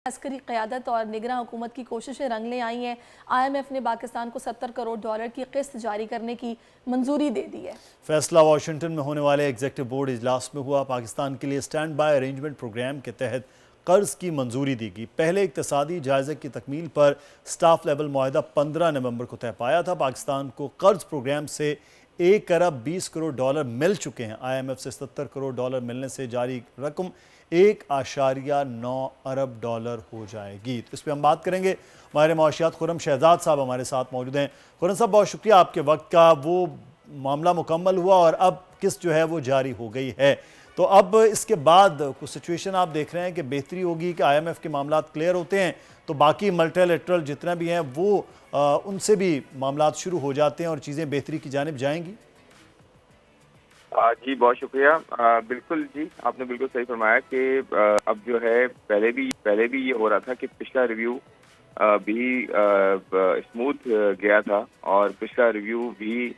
अस्करी क़यादत और निगरां हुकूमत की कोशिशें रंग ले आई हैं। IMF ने पाकिस्तान को $70 करोड़ की किस्त जारी करने की मंजूरी दे दी है। फैसला वाशिंगटन में होने वाले एग्जीक्यूटिव बोर्ड इजलास में हुआ। पाकिस्तान के लिए स्टैंड बाय अरेंजमेंट प्रोग्राम के तहत कर्ज की मंजूरी दी गई। पहले इक्तसादी जायजे की तकमील पर स्टाफ लेवल मुआहदा 15 नवंबर को तय पाया था। पाकिस्तान को कर्ज प्रोग्राम से $1 अरब 20 करोड़ मिल चुके हैं। IMF से $70 करोड़ मिलने से जारी रकम $1.9 अरब हो जाएगी। तो इस पर हम बात करेंगे। हमारे मुआशियात खुर्रम शहजाद साहब हमारे साथ मौजूद हैं। खुर्रम साहब, बहुत शुक्रिया आपके वक्त का। वो मामला मुकम्मल हुआ और अब किस्त जो है वो जारी हो गई है, तो अब इसके बाद कुछ सिचुएशन आप देख रहे हैं कि बेहतरी होगी कि IMF के मामला क्लियर होते हैं तो बाकी मल्टीलैटरल जितना भी हैं वो उनसे भी मामला शुरू हो जाते हैं और चीज़ें बेहतरी की जानिब जाएंगी। जी बहुत शुक्रिया। बिल्कुल जी, आपने बिल्कुल सही फरमाया कि अब जो है पहले भी ये हो रहा था कि पिछला रिव्यू भी स्मूथ गया था और पिछला रिव्यू भी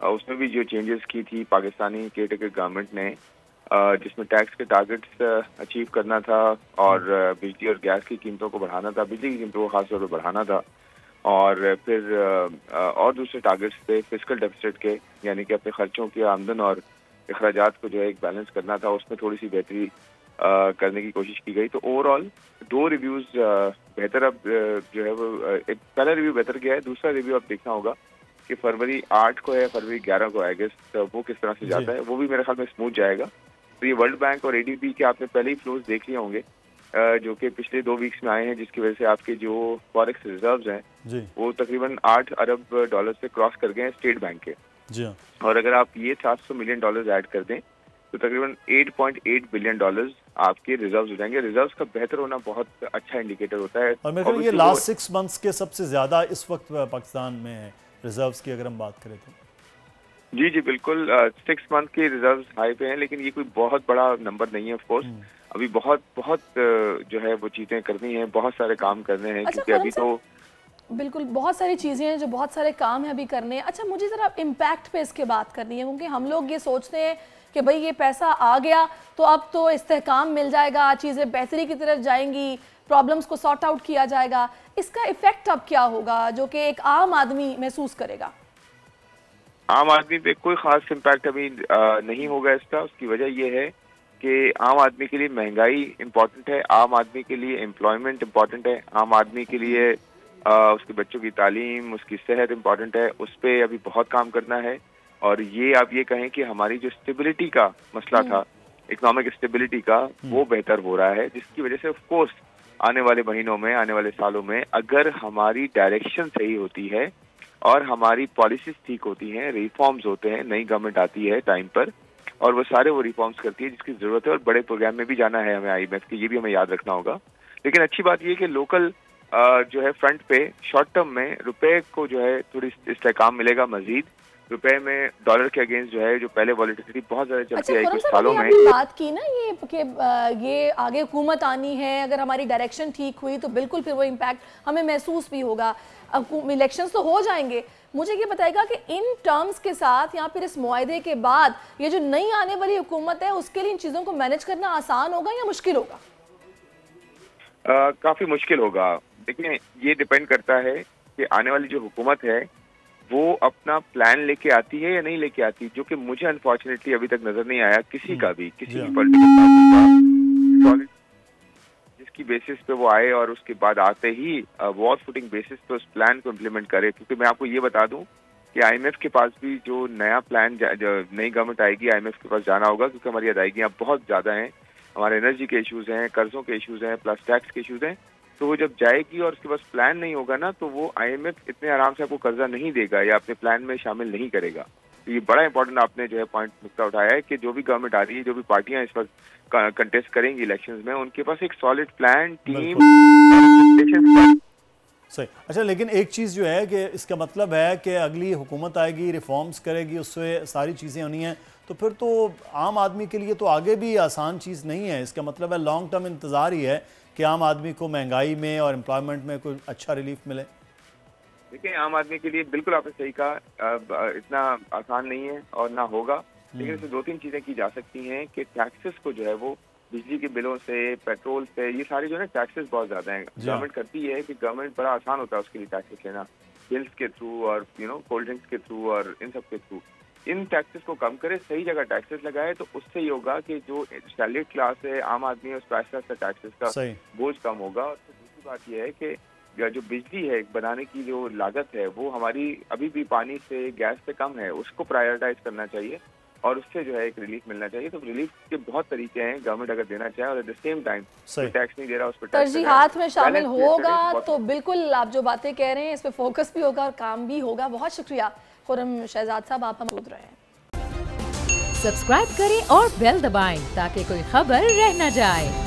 उसमें भी जो चेंजेस की थी पाकिस्तानी केयरटेकर गवर्नमेंट ने, जिसमें टैक्स के टारगेट्स अचीव करना था और बिजली और गैस की कीमतों को बढ़ाना था, बिजली की कीमतों को खासतौर पर बढ़ाना था और फिर और दूसरे टारगेट्स थे फिस्कल डेफिसिट के, यानी कि अपने खर्चों की आमदन और अखराजात को जो है एक बैलेंस करना था। उसमें थोड़ी सी बेहतरी करने की कोशिश की गई। तो ओवरऑल दो रिव्यूज बेहतर अब जो है वो एक पहला रिव्यू बेहतर गया है। दूसरा रिव्यू अब देखना होगा कि फरवरी 8 को है, फरवरी 11 को अगस्त वो किस तरह से जाता है। वो भी मेरे ख्याल में स्मूथ जाएगा। तो ये वर्ल्ड बैंक और ADB के आपने पहले ही फ्लोज देख लिए होंगे जो कि पिछले 2 वीक्स में आए हैं, जिसकी वजह से आपके जो फॉरेक्स रिजर्व्स हैं वो तकरीबन $8 अरब से क्रॉस कर गए हैं स्टेट बैंक के। और अगर आप ये $700 मिलियन ऐड कर दें तो तकरीबन $8.8 बिलियन आपके रिजर्व्स हो जाएंगे। रिजर्व्स का बेहतर होना बहुत अच्छा इंडिकेटर होता है। और मेरे ख्याल ये लास्ट 6 मंथ्स के सबसे ज्यादा इस वक्त पाकिस्तान में है रिजर्व्स की अगर हम बात करें तो। जी बिल्कुल, 6 मंथ के रिजर्व्स हाई पे हैं, लेकिन ये कोई बहुत बड़ा नंबर नहीं है। ऑफ कोर्स अभी बहुत जो है वो चीजें करनी है, बहुत सारे काम करने हैं। क्योंकि अभी तो बिल्कुल बहुत सारी चीज़ें हैं जो बहुत सारे काम हैं अभी करने हैं। अच्छा, मुझे ज़रा इम्पैक्ट पे इसके बात करनी है, क्योंकि हम लोग ये सोचते हैं कि भाई ये पैसा आ गया तो अब तो इस्तेहकाम मिल जाएगा, चीज़ें बेहतरी की तरफ जाएंगी, प्रॉब्लम्स को सॉर्ट आउट किया जाएगा। इसका इफेक्ट अब क्या होगा जो कि एक आम आदमी महसूस करेगा? आम आदमी पे कोई खास इम्पैक्ट अभी नहीं होगा इसका। उसकी वजह यह है कि आम आदमी के लिए महंगाई इम्पोर्टेंट है, आम आदमी के लिए एम्प्लॉयमेंट इम्पोर्टेंट है, आम आदमी के लिए उसके बच्चों की तालीम, उसकी सेहत इम्पोर्टेंट है। उस पर अभी बहुत काम करना है। और ये आप ये कहें कि हमारी जो स्टेबिलिटी का मसला था, इकोनॉमिक स्टेबिलिटी का, वो बेहतर हो रहा है, जिसकी वजह से ऑफ कोर्स आने वाले महीनों में, आने वाले सालों में अगर हमारी डायरेक्शन सही होती है और हमारी पॉलिसीज ठीक होती हैं, रिफॉर्म्स होते हैं, नई गवर्नमेंट आती है टाइम पर और वो सारे वो रिफॉर्म्स करती है जिसकी जरूरत है, और बड़े प्रोग्राम में भी जाना है हमें IMF के, ये भी हमें याद रखना होगा। लेकिन अच्छी बात ये कि लोकल जो है फ्रंट पे शॉर्ट टर्म में रुपए को जो है थोड़ी इस्तेहकाम मिलेगा मजीद। रुपए में डॉलर के अगेंस्ट जो है जो पहले वॉलेटिलिटी बहुत ज्यादा चलती आई कुछ सालों में। बात की ना ये कि ये आगे हुकूमत आनी है, अगर हमारी डायरेक्शन ठीक हुई तो बिल्कुल फिर वो इम्पैक्ट हमें महसूस भी होगा। अब इलेक्शंस तो हो जाएंगे, मुझे ये बताएगा कि इन टर्म्स के साथ या फिर इस मुआहदे के बाद ये जो नई आने वाली हुकूमत है उसके लिए इन चीज़ों को मैनेज करना आसान होगा या मुश्किल होगा? काफी मुश्किल होगा। देखिए, ये डिपेंड करता है कि आने वाली जो हुकूमत है वो अपना प्लान लेके आती है या नहीं लेके आती, जो कि मुझे अनफॉर्चुनेटली अभी तक नजर नहीं आया किसी का भी, किसी भी पॉलिटिकल पार्टी का, जिसकी बेसिस पे वो आए और उसके बाद आते ही वॉर फुटिंग बेसिस पे उस प्लान को इम्प्लीमेंट करे। क्योंकि मैं आपको ये बता दूं कि IMF के पास भी जो नया प्लान, जो नई गवर्नमेंट आएगी, IMF के पास जाना होगा, क्योंकि हमारी अदायगियां बहुत ज्यादा हैं, हमारे एनर्जी के इश्यूज हैं, कर्जों के इश्यूज हैं, प्लस टैक्स के इश्यूज हैं। तो वो जब जाएगी और उसके पास प्लान नहीं होगा ना, तो वो IMF इतने आराम से आपको कर्जा नहीं देगा या अपने प्लान में शामिल नहीं करेगा। तो ये बड़ा इंपॉर्टेंट आपने जो है पॉइंट नुकता उठाया है कि जो भी गवर्नमेंट आ रही है, जो भी पार्टियां इस वक्त कंटेस्ट करेंगी इलेक्शंस में, उनके पास एक सॉलिड प्लान, टीम सही। अच्छा, लेकिन एक चीज़ जो है कि इसका मतलब है कि अगली हुकूमत आएगी, रिफॉर्म्स करेगी, उससे सारी चीज़ें होनी हैं, तो फिर तो आम आदमी के लिए तो आगे भी आसान चीज़ नहीं है। इसका मतलब है लॉन्ग टर्म इंतज़ार ही है कि आम आदमी को महंगाई में और एम्प्लॉयमेंट में कोई अच्छा रिलीफ मिले। देखिए, आम आदमी के लिए बिल्कुल आपने सही कहा, इतना आसान नहीं है और ना होगा। लेकिन इसमें 2-3 चीजें की जा सकती हैं कि टैक्सेस को जो है वो बिजली के बिलों से, पेट्रोल से, ये सारे जो है टैक्सेस बहुत ज्यादा हैं। गवर्नमेंट करती है कि गवर्नमेंट बड़ा आसान होता है उसके लिए टैक्सेस लेना, बिल्स के थ्रू और कोल्ड ड्रिंक्स के थ्रू और इन सब के थ्रू। इन टैक्सेस को कम करे, सही जगह टैक्सेस लगाए, तो उससे ये होगा कि जो सैलरीड क्लास है, आम आदमी है, उस पर आहिस्ता टैक्सेस का बोझ कम होगा। और दूसरी बात यह है कि जो बिजली है बनाने की जो लागत है वो हमारी अभी भी पानी से, गैस से कम है, उसको प्रायोरिटाइज करना चाहिए और उससे जो है एक रिलीफ मिलना चाहिए। तो रिलीफ के बहुत तरीके हैं, गवर्नमेंट अगर देना चाहे और at the same time tax नहीं दे रहा उस पर तरजीहात में शामिल होगा तो बिल्कुल आप जो बातें कह रहे हैं इस पे फोकस भी होगा और काम भी होगा। बहुत शुक्रिया खुर्रम शहजाद साहब, आप हम मौजूद रहे हैं। सब्सक्राइब करें और बेल दबाएं ताकि कोई खबर रह न जाए।